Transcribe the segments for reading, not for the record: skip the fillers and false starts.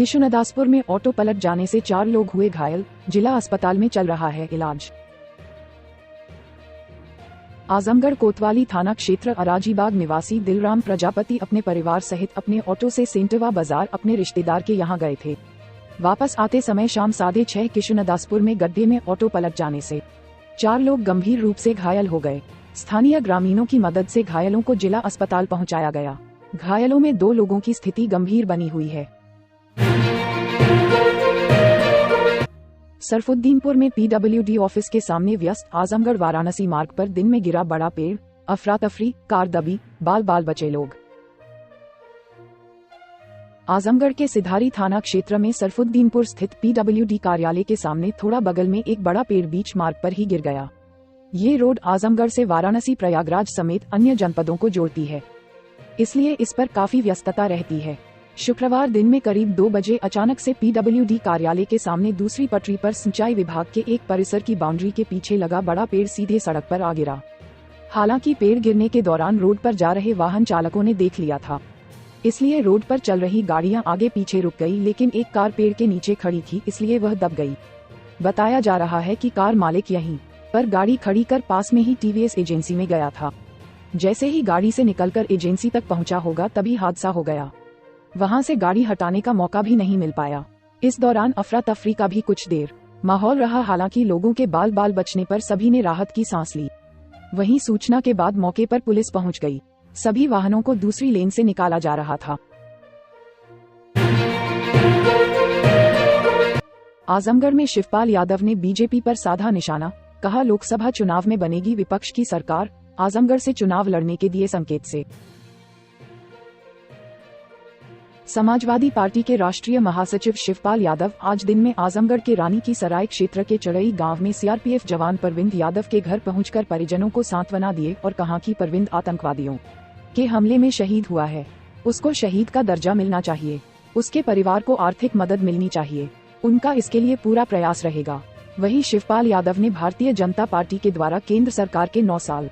किशुनदासपुर में ऑटो पलट जाने से 4 लोग हुए घायल, जिला अस्पताल में चल रहा है इलाज। आजमगढ़ कोतवाली थाना क्षेत्र अराजीबाग निवासी दिलराम प्रजापति अपने परिवार सहित अपने ऑटो से सेंटवा बाजार अपने रिश्तेदार के यहां गए थे। वापस आते समय शाम 6:30 किशुनदासपुर में गड्ढे में ऑटो पलट जाने से 4 लोग गंभीर रूप से घायल हो गए। स्थानीय ग्रामीणों की मदद से घायलों को जिला अस्पताल पहुंचाया गया। घायलों में 2 लोगों की स्थिति गंभीर बनी हुई है। सरफुद्दीनपुर में पीडब्ल्यूडी ऑफिस के सामने व्यस्त आजमगढ़ वाराणसी मार्ग पर दिन में गिरा बड़ा पेड़, अफरा तफरी, कार दबी, बाल बचे लोग। आजमगढ़ के सिधारी थाना क्षेत्र में सरफुद्दीनपुर स्थित पीडब्ल्यूडी कार्यालय के सामने थोड़ा बगल में एक बड़ा पेड़ बीच मार्ग पर ही गिर गया। ये रोड आजमगढ़ से वाराणसी, प्रयागराज समेत अन्य जनपदों को जोड़ती है, इसलिए इस पर काफी व्यस्तता रहती है। शुक्रवार दिन में करीब 2 बजे अचानक से पीडब्ल्यूडी कार्यालय के सामने दूसरी पटरी पर सिंचाई विभाग के एक परिसर की बाउंड्री के पीछे लगा बड़ा पेड़ सीधे सड़क पर आ गिरा। हालांकि पेड़ गिरने के दौरान रोड पर जा रहे वाहन चालकों ने देख लिया था, इसलिए रोड पर चल रही गाड़ियां आगे पीछे रुक गई, लेकिन एक कार पेड़ के नीचे खड़ी थी, इसलिए वह दब गई। बताया जा रहा है कि कार मालिक यहीं पर गाड़ी खड़ी कर पास में ही टीवीएस एजेंसी में गया था। जैसे ही गाड़ी से निकलकर एजेंसी तक पहुंचा होगा तभी हादसा हो गया। वहां से गाड़ी हटाने का मौका भी नहीं मिल पाया। इस दौरान अफरा तफरी का भी कुछ देर माहौल रहा। हालांकि लोगों के बाल बचने पर सभी ने राहत की सांस ली। वहीं सूचना के बाद मौके पर पुलिस पहुंच गई। सभी वाहनों को दूसरी लेन से निकाला जा रहा था। आजमगढ़ में शिवपाल यादव ने बीजेपी पर साधा निशाना, कहा लोकसभा चुनाव में बनेगी विपक्ष की सरकार, आजमगढ़ से चुनाव लड़ने के दिए संकेत से। समाजवादी पार्टी के राष्ट्रीय महासचिव शिवपाल यादव आज दिन में आजमगढ़ के रानी की सराय क्षेत्र के चड़ई गांव में सीआरपीएफ जवान परविंद यादव के घर पहुंचकर परिजनों को सांत्वना दिए और कहा कि परविंद आतंकवादियों के हमले में शहीद हुआ है, उसको शहीद का दर्जा मिलना चाहिए, उसके परिवार को आर्थिक मदद मिलनी चाहिए, उनका इसके लिए पूरा प्रयास रहेगा। वहीं शिवपाल यादव ने भारतीय जनता पार्टी के द्वारा केंद्र सरकार के 9 साल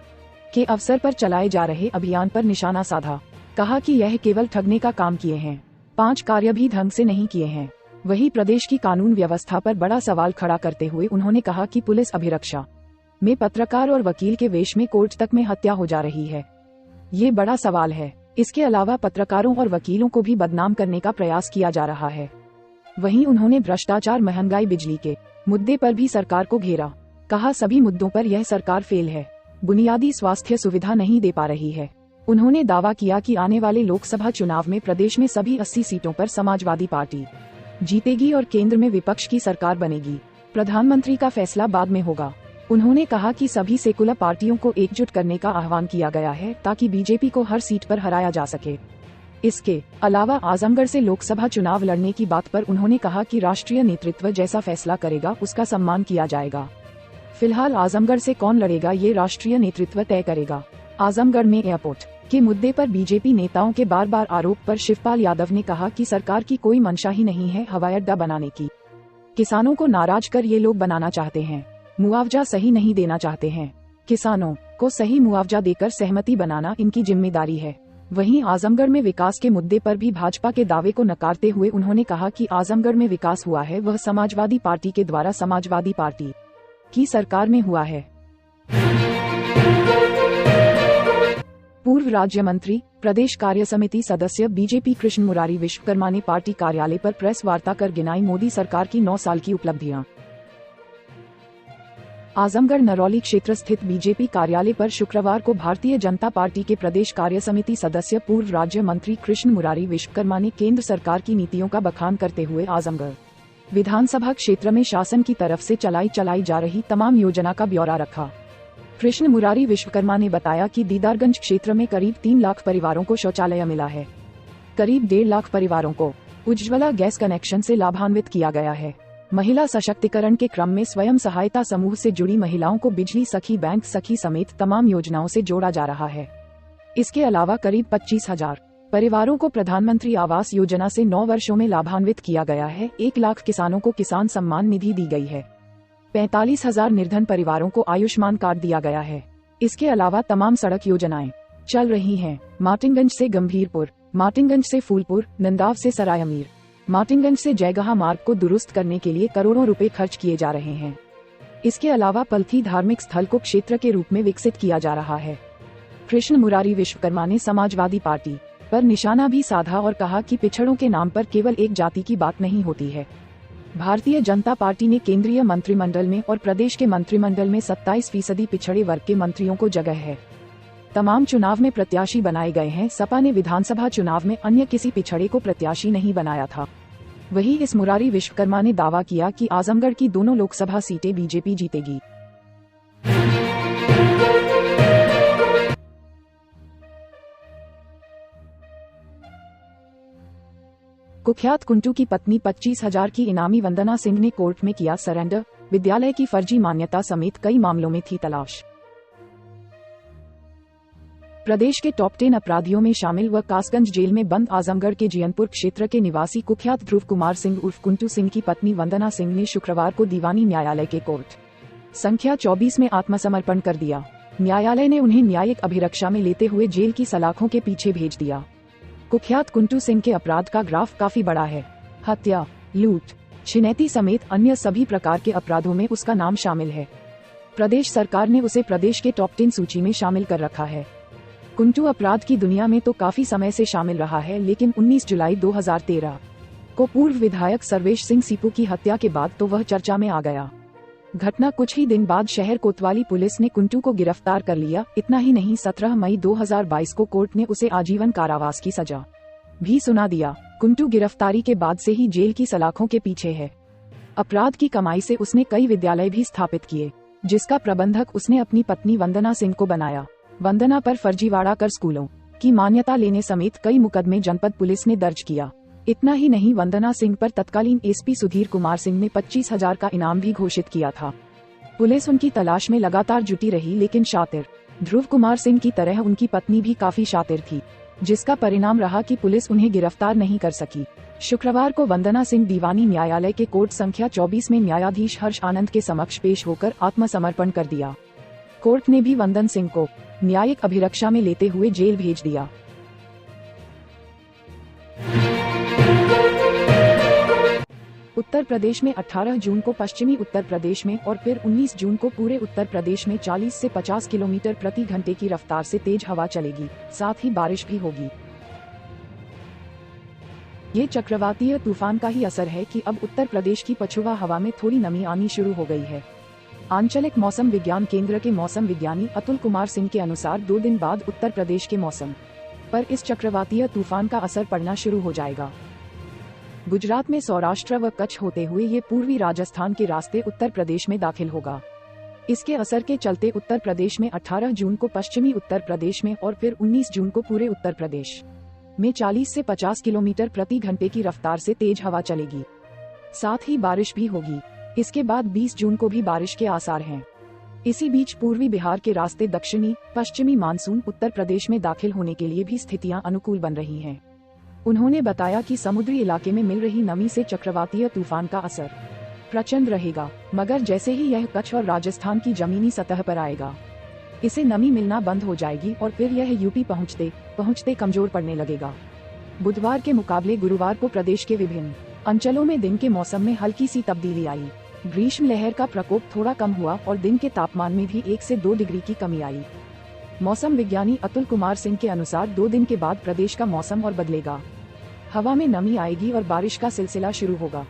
के अवसर पर चलाए जा रहे अभियान पर निशाना साधा। कहा कि यह केवल ठगने का काम किए हैं, 5 कार्य भी ढंग से नहीं किए हैं। वहीं प्रदेश की कानून व्यवस्था पर बड़ा सवाल खड़ा करते हुए उन्होंने कहा कि पुलिस अभिरक्षा में पत्रकार और वकील के वेश में कोर्ट तक में हत्या हो जा रही है, ये बड़ा सवाल है। इसके अलावा पत्रकारों और वकीलों को भी बदनाम करने का प्रयास किया जा रहा है। वहीं उन्होंने भ्रष्टाचार, महंगाई, बिजली के मुद्दे पर भी सरकार को घेरा। कहा सभी मुद्दों पर यह सरकार फेल है, बुनियादी स्वास्थ्य सुविधा नहीं दे पा रही है। उन्होंने दावा किया कि आने वाले लोकसभा चुनाव में प्रदेश में सभी 80 सीटों पर समाजवादी पार्टी जीतेगी और केंद्र में विपक्ष की सरकार बनेगी। प्रधानमंत्री का फैसला बाद में होगा। उन्होंने कहा कि सभी सेकुलर पार्टियों को एकजुट करने का आह्वान किया गया है ताकि बीजेपी को हर सीट पर हराया जा सके। इसके अलावा आजमगढ़ से लोकसभा चुनाव लड़ने की बात पर उन्होंने कहा कि राष्ट्रीय नेतृत्व जैसा फैसला करेगा उसका सम्मान किया जाएगा। फिलहाल आजमगढ़ से कौन लड़ेगा ये राष्ट्रीय नेतृत्व तय करेगा। आजमगढ़ में एयरपोर्ट के मुद्दे पर बीजेपी नेताओं के बार आरोप पर शिवपाल यादव ने कहा कि सरकार की कोई मंशा ही नहीं है हवाई अड्डा बनाने की। किसानों को नाराज कर ये लोग बनाना चाहते हैं, मुआवजा सही नहीं देना चाहते हैं। किसानों को सही मुआवजा देकर सहमति बनाना इनकी जिम्मेदारी है। वहीं आजमगढ़ में विकास के मुद्दे पर भी भाजपा के दावे को नकारते हुए उन्होंने कहा कि आजमगढ़ में विकास हुआ है वह समाजवादी पार्टी के द्वारा समाजवादी पार्टी की सरकार में हुआ है। पूर्व राज्य मंत्री, प्रदेश कार्य समिति सदस्य बीजेपी कृष्ण मुरारी विश्वकर्मा ने पार्टी कार्यालय पर प्रेस वार्ता कर गिनाई मोदी सरकार की 9 साल की उपलब्धियां। आजमगढ़ नरौली क्षेत्र स्थित बीजेपी कार्यालय पर शुक्रवार को भारतीय जनता पार्टी के प्रदेश कार्य समिति सदस्य पूर्व राज्य मंत्री कृष्ण मुरारी विश्वकर्मा ने केंद्र सरकार की नीतियों का बखान करते हुए आजमगढ़ विधानसभा क्षेत्र में शासन की तरफ से चलाई जा रही तमाम योजना का ब्यौरा रखा। कृष्ण मुरारी विश्वकर्मा ने बताया कि दीदारगंज क्षेत्र में करीब 3 लाख परिवारों को शौचालय मिला है। करीब 1.5 लाख परिवारों को उज्ज्वला गैस कनेक्शन से लाभान्वित किया गया है। महिला सशक्तिकरण के क्रम में स्वयं सहायता समूह से जुड़ी महिलाओं को बिजली सखी, बैंक सखी समेत तमाम योजनाओं से जोड़ा जा रहा है। इसके अलावा करीब 25,000 परिवारों को प्रधानमंत्री आवास योजना से 9 वर्षों में लाभान्वित किया गया है। 1 लाख किसानों को किसान सम्मान निधि दी गई है। 45,000 निर्धन परिवारों को आयुष्मान कार्ड दिया गया है। इसके अलावा तमाम सड़क योजनाएं चल रही हैं। मार्टिनगंज से गंभीरपुर, मार्टिनगंज से फूलपुर, नंदाव से सराय अमीर, मार्टिनगंज से जयगहा मार्ग को दुरुस्त करने के लिए करोड़ों रुपए खर्च किए जा रहे हैं। इसके अलावा पलथी धार्मिक स्थल को क्षेत्र के रूप में विकसित किया जा रहा है। कृष्ण मुरारी विश्वकर्मा ने समाजवादी पार्टी पर निशाना भी साधा और कहा कि पिछड़ों के नाम पर केवल एक जाति की बात नहीं होती है। भारतीय जनता पार्टी ने केंद्रीय मंत्रिमंडल में और प्रदेश के मंत्रिमंडल में 27% पिछड़े वर्ग के मंत्रियों को जगह है। तमाम चुनाव में प्रत्याशी बनाए गए हैं। सपा ने विधानसभा चुनाव में अन्य किसी पिछड़े को प्रत्याशी नहीं बनाया था। वहीं इस मुरारी विश्वकर्मा ने दावा किया कि आजमगढ़ की दोनों लोकसभा सीटें बीजेपी जीतेगी। कुख्यात कुंटू की पत्नी 25,000 की इनामी वंदना सिंह ने कोर्ट में किया सरेंडर। विद्यालय की फर्जी मान्यता समेत कई मामलों में थी तलाश। प्रदेश के टॉप 10 अपराधियों में शामिल व कासगंज जेल में बंद आजमगढ़ के जियनपुर क्षेत्र के निवासी कुख्यात ध्रुव कुमार सिंह उर्फ कुंटू सिंह की पत्नी वंदना सिंह ने शुक्रवार को दीवानी न्यायालय के कोर्ट संख्या 24 में आत्मसमर्पण कर दिया। न्यायालय ने उन्हें न्यायिक अभिरक्षा में लेते हुए जेल की सलाखों के पीछे भेज दिया। कुख्यात कुंटू सिंह के अपराध का ग्राफ काफी बड़ा है। हत्या, लूट, छिनैती समेत अन्य सभी प्रकार के अपराधों में उसका नाम शामिल है। प्रदेश सरकार ने उसे प्रदेश के टॉप 10 सूची में शामिल कर रखा है। कुंटू अपराध की दुनिया में तो काफी समय से शामिल रहा है, लेकिन 19 जुलाई 2013 को पूर्व विधायक सर्वेश सिंह सीपू की हत्या के बाद तो वह चर्चा में आ गया। घटना कुछ ही दिन बाद शहर कोतवाली पुलिस ने कुंटू को गिरफ्तार कर लिया। इतना ही नहीं, 17 मई 2022 को कोर्ट ने उसे आजीवन कारावास की सजा भी सुना दिया। कुंटू गिरफ्तारी के बाद से ही जेल की सलाखों के पीछे है। अपराध की कमाई से उसने कई विद्यालय भी स्थापित किए, जिसका प्रबंधक उसने अपनी पत्नी वंदना सिंह को बनाया। वंदना पर फर्जीवाड़ा कर स्कूलों की मान्यता लेने समेत कई मुकदमे जनपद पुलिस ने दर्ज किया। इतना ही नहीं, वंदना सिंह पर तत्कालीन एसपी सुधीर कुमार सिंह ने 25,000 का इनाम भी घोषित किया था। पुलिस उनकी तलाश में लगातार जुटी रही, लेकिन शातिर ध्रुव कुमार सिंह की तरह उनकी पत्नी भी काफी शातिर थी, जिसका परिणाम रहा कि पुलिस उन्हें गिरफ्तार नहीं कर सकी। शुक्रवार को वंदना सिंह दीवानी न्यायालय के कोर्ट संख्या 24 में न्यायाधीश हर्ष आनंद के समक्ष पेश होकर आत्मसमर्पण कर दिया। कोर्ट ने भी वंदन सिंह को न्यायिक अभिरक्षा में लेते हुए जेल भेज दिया। उत्तर प्रदेश में 18 जून को पश्चिमी उत्तर प्रदेश में और फिर 19 जून को पूरे उत्तर प्रदेश में 40 से 50 किलोमीटर प्रति घंटे की रफ्तार से तेज हवा चलेगी, साथ ही बारिश भी होगी। ये चक्रवातीय तूफान का ही असर है कि अब उत्तर प्रदेश की पछुआ हवा में थोड़ी नमी आनी शुरू हो गई है। आंचलिक मौसम विज्ञान केंद्र के मौसम विज्ञानी अतुल कुमार सिंह के अनुसार 2 दिन बाद उत्तर प्रदेश के मौसम पर इस चक्रवातीय तूफान का असर पड़ना शुरू हो जाएगा। गुजरात में सौराष्ट्र व कच्छ होते हुए ये पूर्वी राजस्थान के रास्ते उत्तर प्रदेश में दाखिल होगा। इसके असर के चलते उत्तर प्रदेश में 18 जून को पश्चिमी उत्तर प्रदेश में और फिर 19 जून को पूरे उत्तर प्रदेश में 40 से 50 किलोमीटर प्रति घंटे की रफ्तार से तेज हवा चलेगी, साथ ही बारिश भी होगी। इसके बाद 20 जून को भी बारिश के आसार हैं। इसी बीच पूर्वी बिहार के रास्ते दक्षिणी पश्चिमी मानसून उत्तर प्रदेश में दाखिल होने के लिए भी स्थितियां अनुकूल बन रही हैं। उन्होंने बताया कि समुद्री इलाके में मिल रही नमी से चक्रवातीय तूफान का असर प्रचंड रहेगा, मगर जैसे ही यह कच्छ और राजस्थान की जमीनी सतह पर आएगा, इसे नमी मिलना बंद हो जाएगी और फिर यह यूपी पहुंचते कमजोर पड़ने लगेगा। बुधवार के मुकाबले गुरुवार को प्रदेश के विभिन्न अंचलों में दिन के मौसम में हल्की सी तब्दीली आई। ग्रीष्म लहर का प्रकोप थोड़ा कम हुआ और दिन के तापमान में भी 1 से 2 डिग्री की कमी आई। मौसम विज्ञानी अतुल कुमार सिंह के अनुसार 2 दिन के बाद प्रदेश का मौसम और बदलेगा। हवा में नमी आएगी और बारिश का सिलसिला शुरू होगा।